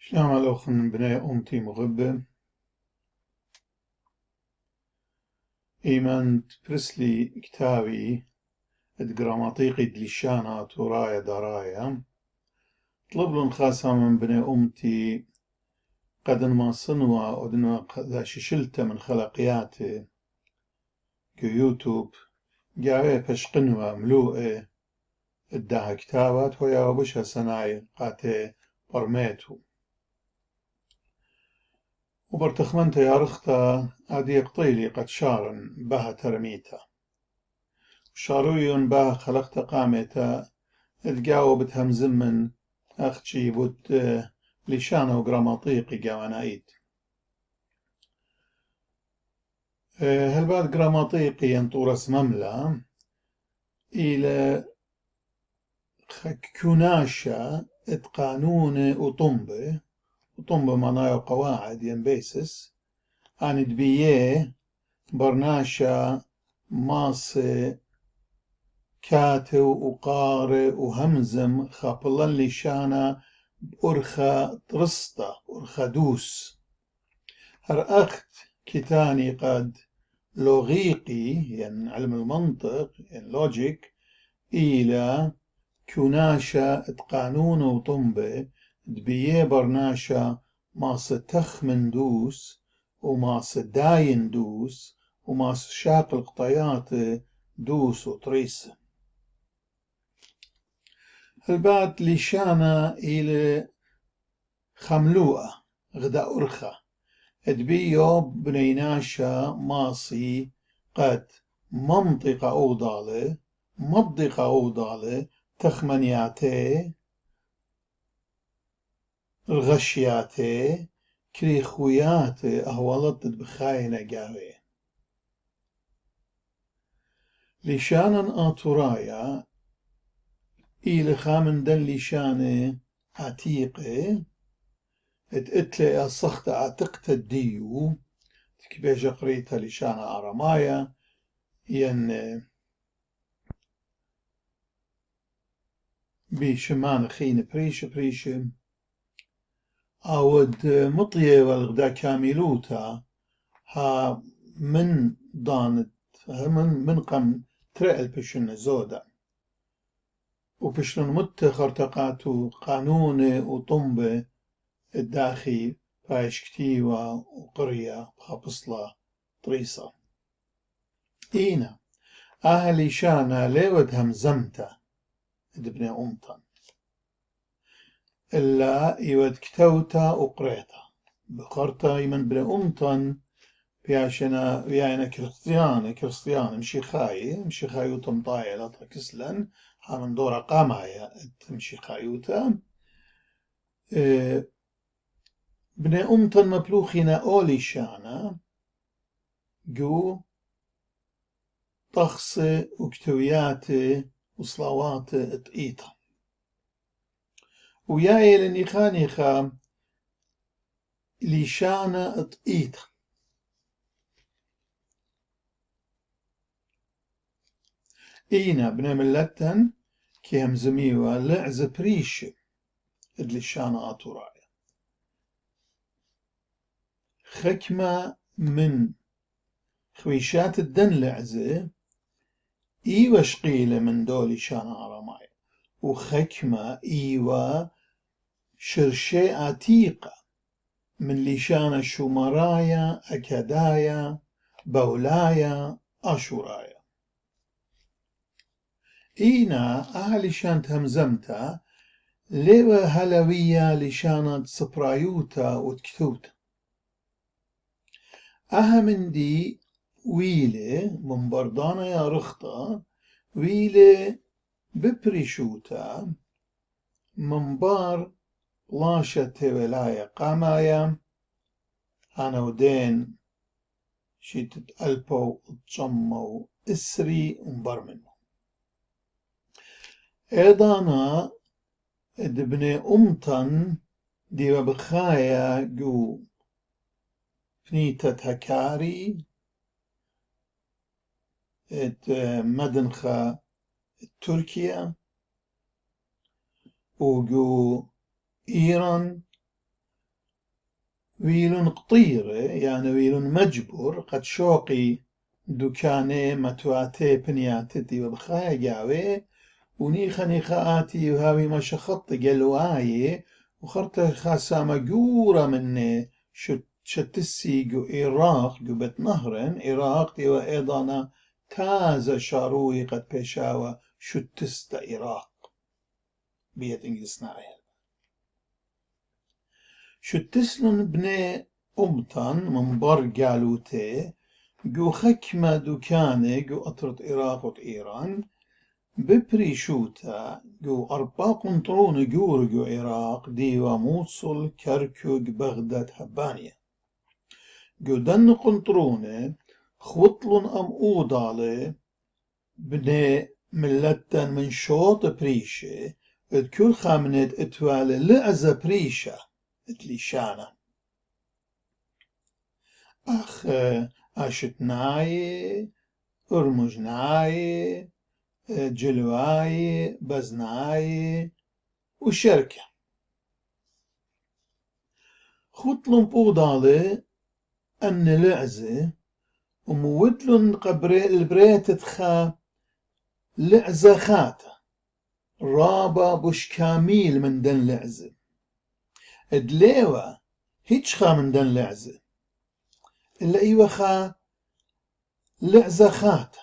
شلام الأخن بني أمتي مغبة إيمانت برسلي كتابي الجراماتيقي دليشانا تورايا درايا طلب لن خاصة من بني أمتي قد ما صنوا ودنا ذا ششلته من خلقياتي كيوتيوب جاوي بشقنوا ملوء اداها كتابات ويا وبشها سناي قاتي برميتو وبرتخمنت يا رختا أدي قطيلي قد شارن بها ترميتا شارويون بها خلقت قامتا تجاوبت همزم من أختشي بوت لشانة وجراماتيقي جوانايت هل بعد جراماتيقي ينطورس مملا إلى كناشا قانون وطنبة معناه قواعد ينبيسس عن دبيه برناشا ماس كاتو وقارئ وهمزم خابلن لشانا أرخا ترسطة أرخا دوس هر أخت كتاني قد لوغيقي يعني علم المنطق يعني لوجيك إلى كناشا قانون وطنبة دبيه برناشا ماس تخمن دوس وماس داين دوس وماس شاق القطيات دوس وطريس البعد لشانا إلى خملوءة غدا أرخا ادبيو بنيناشا ماصي قد منطقة أوضالة مضيقة أوضالة تخمنياتي الغشياتي كريخوياتي أهولت بخاينة جاوي لشانا آتورايا إلى خامن دن لشانة عتيقة اتقتلي الصخت عتقت الديو كيفاش قريتها لشانة أرمايا ين بشمان خين بريش أود مطية والغدا كاملوتا ها من دانت من قم ترقل بشن زودا وبشن متخر تقاتو قانون وطنبة الداخي بايشكتيوا وقرية بخبصلة طريصة إينا أهلي شانا ليود همزمتا ابن أمتا إلا يود كتوتا وقريتا بقرتا يمن بن أمتا بياشنا ويانا كريستيان مشي خاي وتمطايا لا تكسلن حامن دورا قامايا تمشي خايوتا بن أمتا مبلوخنا أولي شانا جو طخس وكتويات وصلاوات تقيطة وياي لنيخا ليشانا تقيطة إينا بنملتن كي همزميوا لعز بريش ادليشانا آتورايا خكمة من خويشات الدن لعزة إيوة شقيلة من دولي شانا رماية وخكمة إيوة شرشي عتيقة من لشانا شمرايا أكدايا بولايا أشورايا إينا أهل شانت همزمتا ليوة هلوية لشانت سبرايوتا وتكتوتا أهم دي ويلة من بردانا يا رخطة ويلة ببريشوتا من بار لاشة ولاية قامايا أنا ودين شيتت ألبو تصمو إسري ومبرمنو إيضانا ادبني أمتن دي بخايا جو فنيتة هكاري ات مدنخة تركيا وجو إيران ويلون قطيرة يعني ويلون مجبور قد شوقي دكاني متواتي بنياتتي وبخايا جاوي ونيخا نيخاتي وهاوي ما شخط قلواي وخرت خاسامة جورة مني شتسي جو إيراق جو بيت نهرن إيراق دي وإيضانا تازا شاروي قد بيشاوة شتست إيراق بيت إنجلس نايل شتسلن بني أمتن من بر قالوتي جو خكمة دكاني جو أطرت إيراق وإيران ببريشوتا جو أربا قنطرون جو عراق ديوا موصل كركوك بغداد هبانيا جو دن قنطرونة خوطلن أم أوضالي بني ملتن من شوط بريشة كل خامنت اتوالي لأزا بريشة اتليشانا أخ أشتناي أرمجناي جلواي بزناي وشركة خطلن بوضالي أن لعزة ومودلن البريت تخا لعزة خاته رابا بش كاميل من دن لعزة ادليوة هيج خا من دن لعزة إلا إيوة خا لعزة خاته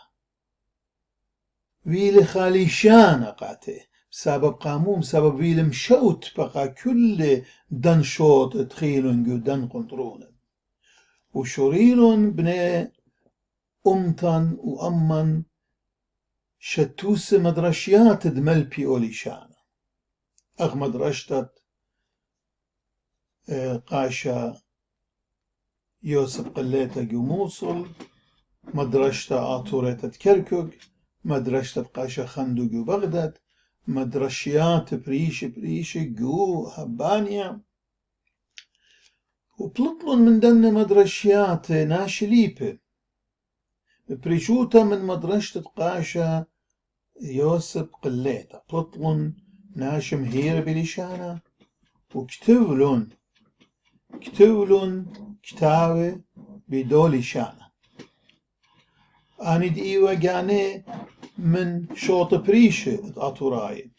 ويل خالي شانة قاته بسبب قاموم سبب ويل مشوت بقى كل دن شوط تخيلن جو دن قنطرون وشوريلن بني أمتن وأمن شتوس مدرشيات دملبي أوليشانة أغ مدرشتت قاشا يوسف قليتا جو موصل مدرشتا آتوريتا كركوك مدرشة قاشا خندو جو بغداد مدرشيات بريش جو هبانيا وبلطلن من دن مدرشيات ناشليبة بريشوتا من مدرشة قاشا يوسف قليتا بلطلن ناشم هير بليشانا وكتولن كتاوي بدولي شانا أني ديوة جاني من شوط بريشة أطوراي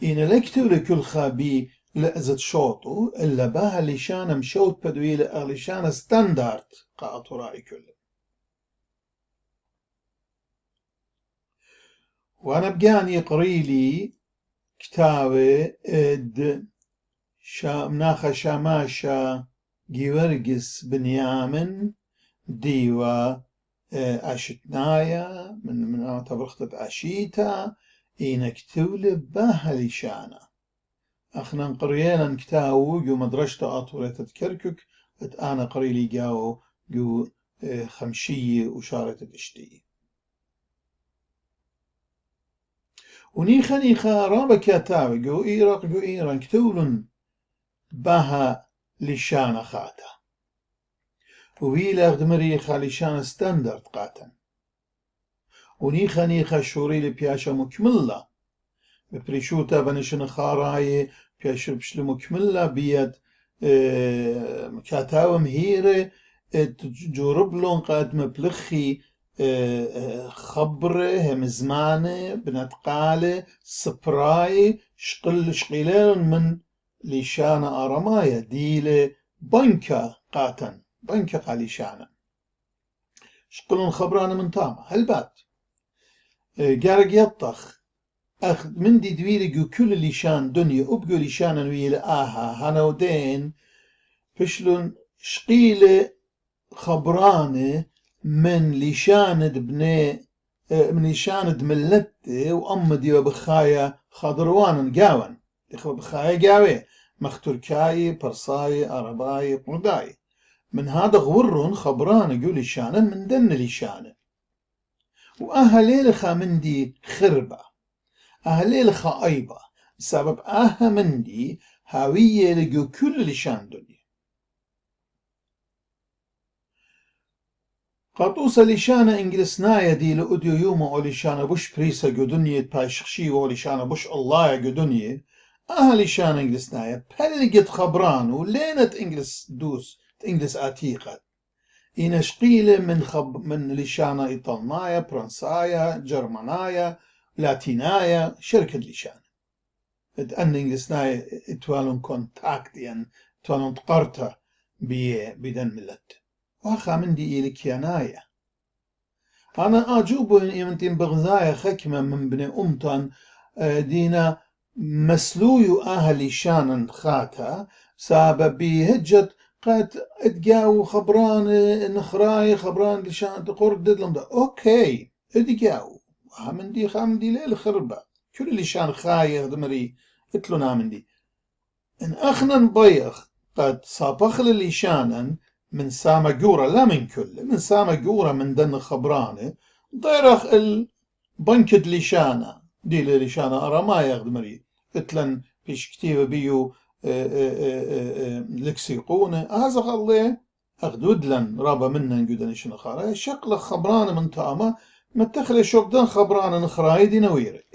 إن لكتو لكل خابي لأزت شوطو إلا باها لشانا مشوط بدوي لأغلشانا ستاندارد قاطوراي كله وأنا بجاني قريلي كتاوي إد مناخ شاماشا جيورجس بنيامن ديوة أشتنايا من تبرخت أشيتا إنك تولب باها لشانا أخنا قريانا كتاو جو مدرشة أطولة كركك أنا قريلي جاو جو خمشية وشارة اشتي ونيخا رابا كاتاوي جو إيران كتولن باها لشانا خاتا ويلا غدمري خالشان ستاندرد قاتن ونيخا شوري لبياشا مكملة ببريشوتا بنشن خاراي بياشا بشل مكملة بيد كاتاوم هيري جوربلون قاد مبلخي خبره هم زمانه بنتقاله سبراي شقيلين من لشانا أرمايا ديله بنكا قاتن بنكا قاليشانا شقلون خبرانا من تاما هالبات قارق يطخ أخذ من دي دويلقو كل لشان دنيا أبقو لشانا ويلا آها هنودين فشلون شقيلة خبرانة من لشاند بني من لشاند ملتي وأمدي وبخايا خضروان قاون بخايا قاوي مختركاي برصاي أرباي قرداي من هذا غورون خبران يقول لشانا من دن لشانا وأهلي لخا مندي خربة أهلي لخا أيبة سبب مندي هاوية لقو كل لشان دنيا قطوسة لشانا إنجلسنايا دي لأديو يوما أو لشانا بوش بريسا قو دنيا تباشخشي أو لشانا بوش الله قو دنيا لشانا إنجلسنايا بلقت خبران ولينت إنجلس دوس إنجلس عتيقة إن شقيلة من لشانة إيطالنايا برنسايا جرمانايا لاتينايا شركة لشانة أن إنجلسنايا إتوالون كونتاكت يعني إتوالون تقرتا بدن ملت وأخا من دي إلكيانايا أنا أجوب يمتين بغزايا خكمة من بني أمتان دينا مسلويو أهلي شانا خاتا سبب بهجت قد اتجاو خبران نخراي خبران لشان تقرد دلم ده أوكي اتجاو همندي خامندي ليل خربة كل لشان خايغ دمري اتلونا مندي إن أخنا نبيخ قد صابخل لشانا من سامجورة لا من كل من سامجورة من دن خبرانه ضيرخ البنكد لشانة دي لشانة أرى ما ياخذ مريض اتلن فيش كتيبة بيو لكسيقونة هذا الله أخدود لن رابا منا نجودن شنخارة شقل خبرانه من تاما متخلي شوكدان خبرانه نخراي دي نوير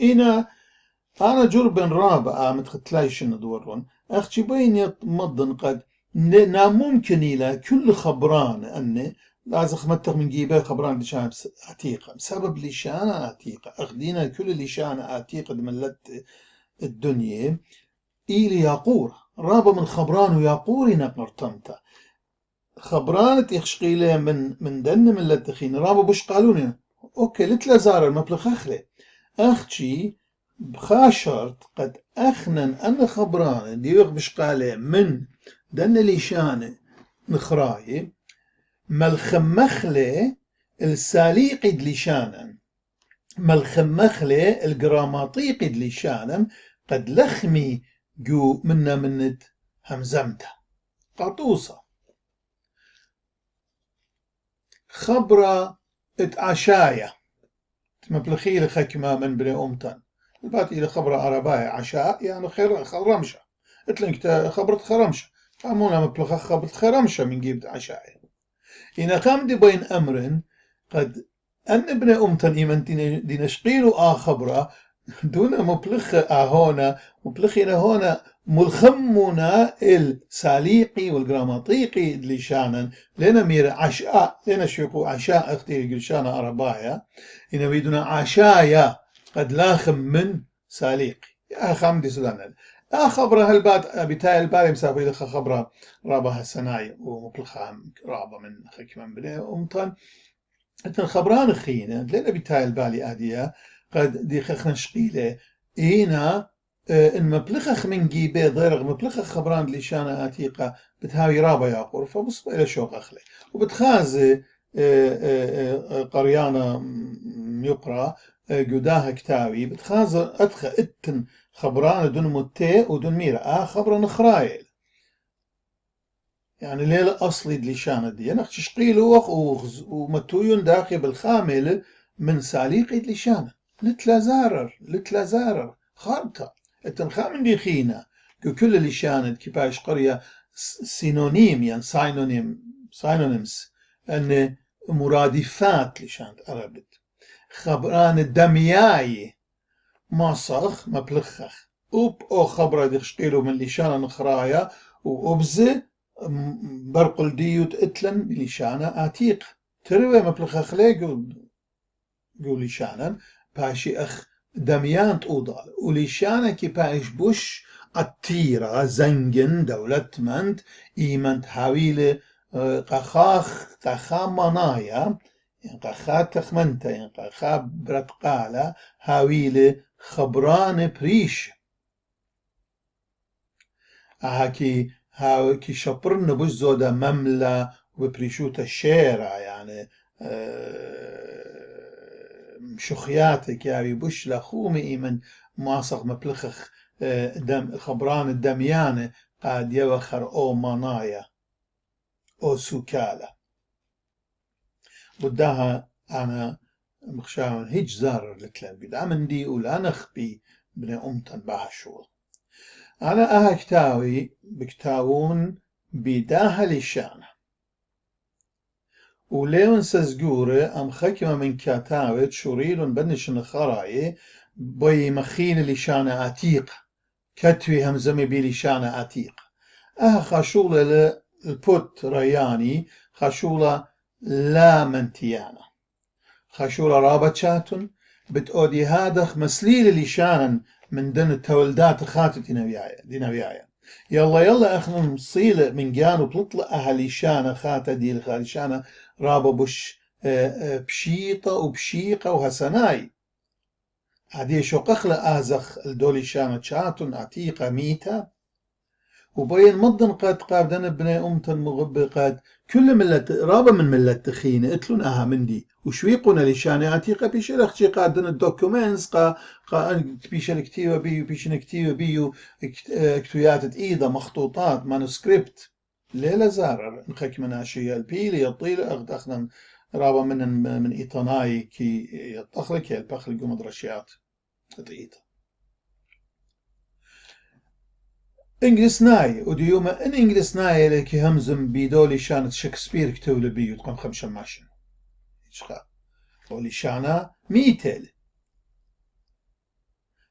أنا جربن رابع متختلايش ندورون أختي بين يمضن قد ممكن إلى كل خبران أن لازم خمتك من جيبه خبران لشان عتيقة بسبب لشان عتيقة أخدينا كل لشان عتيقة ملت الدنيا إلي ياقور رابا من خبران وياقوري نقرتمتا خبران تيخشقيله من دن ملت خين رابا بش قالوني أوكي لتلازار المبلغ أخلي أختي بخاشرت قد أخنن أن خبران ديوغ بشقاله من دن ليشانه نخراي ملخمخله الساليقي دليشانا ملخمخله الجراماطيقي دليشانا قد لخمي جو منا منت همزمته قطوصة خبرة اتعشايا مبلخي لخكمة من بني أمتن البات إلى خبرة عرباية عشاء يعني خرمشة اتلنك خبرة خرمشة فأمونا مبلغ خبرة خرمشة من جيبت عشاء إن قام دي بين أمر قد أن ابن أمتن إيمن دي نشقيل خبرة دون مبلغ هنا مبلغنا هنا ملخمنا الساليقي والجراماطيقي لشانا لنا مير عشاء لنا شوفوا عشاء اختي لشانا عرباية إن بيدنا عشايا قد لاخم من ساليقي يا خامدي سلام خبره هالبات بتاع الباري مسافر لك خبره رابها السناي ومبلخها رابه من خكمن بني أمطن اتن خبران خينا لنا بتاع البالي أدية قد دي خخنا شقيلة إينا إن مبلخخ من جيبه ضيرغ مبلخخ خبران لشانة عتيقة بتهاوي رابا ياقور فبصب إلى شوق أخلي وبتخاز قريانة يقرأ جداها كتاوي بتخاز أدخل اتن خبران دون متى ودون ميرا خبرا نخرايل يعني ليلة أصلي دليشانة دي أنا شقيل ومتوين داخل بالخامل من ساليقي دليشانة لتلازارر خارطة التنخامن دي خينا كل لشانة كيفاش قرية سينونيم يعني ساينونيمز أن مرادفات لشانة أربت خبران الدمياي ماسخ مبلخخ أو خبرة دي شقيلو من لشانة نخرايا وأبزه برقل ديوت اتلن لشانة عتيق تروي مبلخخ ليه قول لشانة باشي أخ دميان تقوضال ولشانة كي باش بوش التيرة زنجن دولة منت إيمنت حاويلة قخا منايا يعني قخا تخمنتا يعني قخا برتقالة حاويلة خبران بريش هاكي شبرن بوش زودا مملة وبريشوتا الشارع يعني شخياتك يعني بوش لخومي من ماسق مبلخخ دم خبران الدميانة قاد يوخر أو منايا أو سكالة بدها أنا مخشاون هيج زارر لكلام بدعمن دي ولا نخبي بني أمتن باشول أنا كتاوي بكتاون بداها لشانة وليون سزجورة أم خكمة من كتاوة شوريلون بنشن خراي بي مخين لشانة عتيقة كتوي همزمي بي لشانة عتيقة خاشولة البوت رياني خشولة لا منتيانا خشولة رابتشاتن بتأودي هادخ مسليل لشانا من دن التولدات خاتت دي نبيايا يلا اخنا صيلة من جانو بلطلة اهل لشانا خاتة دي لشانا رابا بش بشيطة وبشيقة وهسناي هذه شو قخلة آزخ الدولي شانة شاتن عتيقة ميتة وبين مضن قد قابدن بني أمتن مغبقات كل ملة رابا من ملة تخينة اتلون اها مندي وشويقنا لشانة عتيقة بيش الاختي قادن الدوكومنتس بيش الكتيبة بيو بيش نكتيبة بيو اكتويات ايضا مخطوطات مانوسكريبت ليلة زار نخك من اشياء البيلي يطيل اخنا رابا من ايطاناي كي يطخلك البخل قمد رشيات تقيت انجلس ناي وديوما ان انجلس ناي لكي همزم بيدولي شانت شكسبير كتولي بيو تقوم خمشة ماشن يشخا ولي شانا ميتل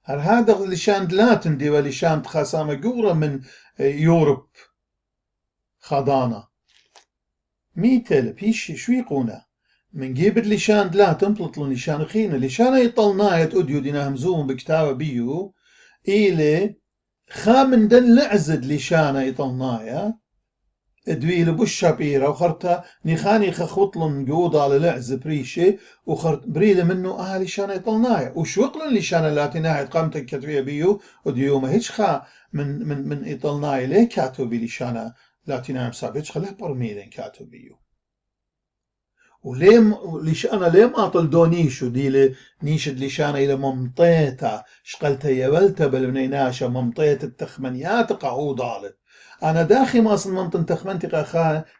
هذا اللي شان لاتن دي ولي شان خاسامة قورة من يوروب خضانة ميتل بيش شويقونا من جيبت لشان لاتن بلطلن لشان خينا لشان يطلنايت أديو دينا همزوم بكتابة بيو إيلي خامن دن لعزد لشانا يطلنايا دويل بوش شابيرا وخرتا نخاني خخوطلن جوضا للعز بريشي وخرت بريل منه لشانا يطلنايا وشوقلن لشانا لاتنايا قامتك كتبية بيو وديوما هيش خا من يطلنايا ليه كاتو بي لشانا لاتنايا مسابيش خليه برميلين كاتو بيو وليم لشانا ليم اطل دونيشو دي نيشد لشانا الى ممطيتا شقلتا يبلتا بالبنيناشا ممطيت التخمنيات قعوضالت انا داخي ما صن ممطن تخمنتي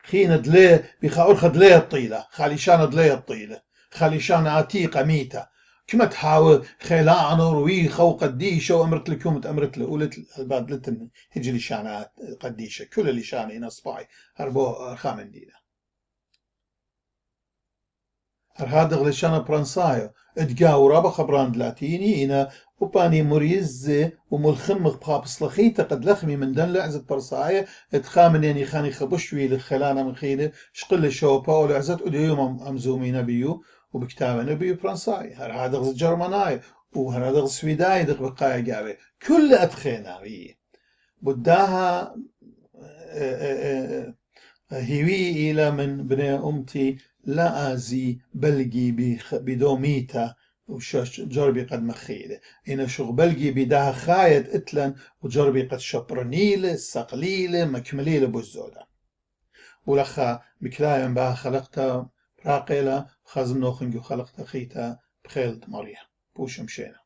خينا دلي بخاور خدلي الطيله خاليشانا دلي الطيله خاليشانا عتيقه ميته كما تحاول خيلا روي خو قديشه وامرت لكم امرت لقولت بعد لتن هجي لشانا قديشه كل لشانا هنا صباعي هربو خامن دينا هذا غلشانا برانسايو اتجاورا بخبران لاتيني هنا وباني مريز وملخمغ بخابس لخيتا قد لخمي من دن لعزة برساية اتخامنين خاني خبشوي لخلانا من خيلة شقل شوبا ولعزة اديوم امزومين بيو وبكتابنا بيو برانساي هذا غز جرماناي وهذا غز سويداي دق بقايا جابي كل اتخينا بيه بداها هيوي إلى من بني أمتي لا أزي بلقي بدوميتا وجربي قد مخيلة إن شغ بلقي بداها خايد إتلن وجربي قد شبرنيلة سقليلة مكمليلة بوزودة ولخا بكلايا بها خلقتا راقيلة خازم نوخنجو خلقتا خيتا بخيلة مريا بوش مشينا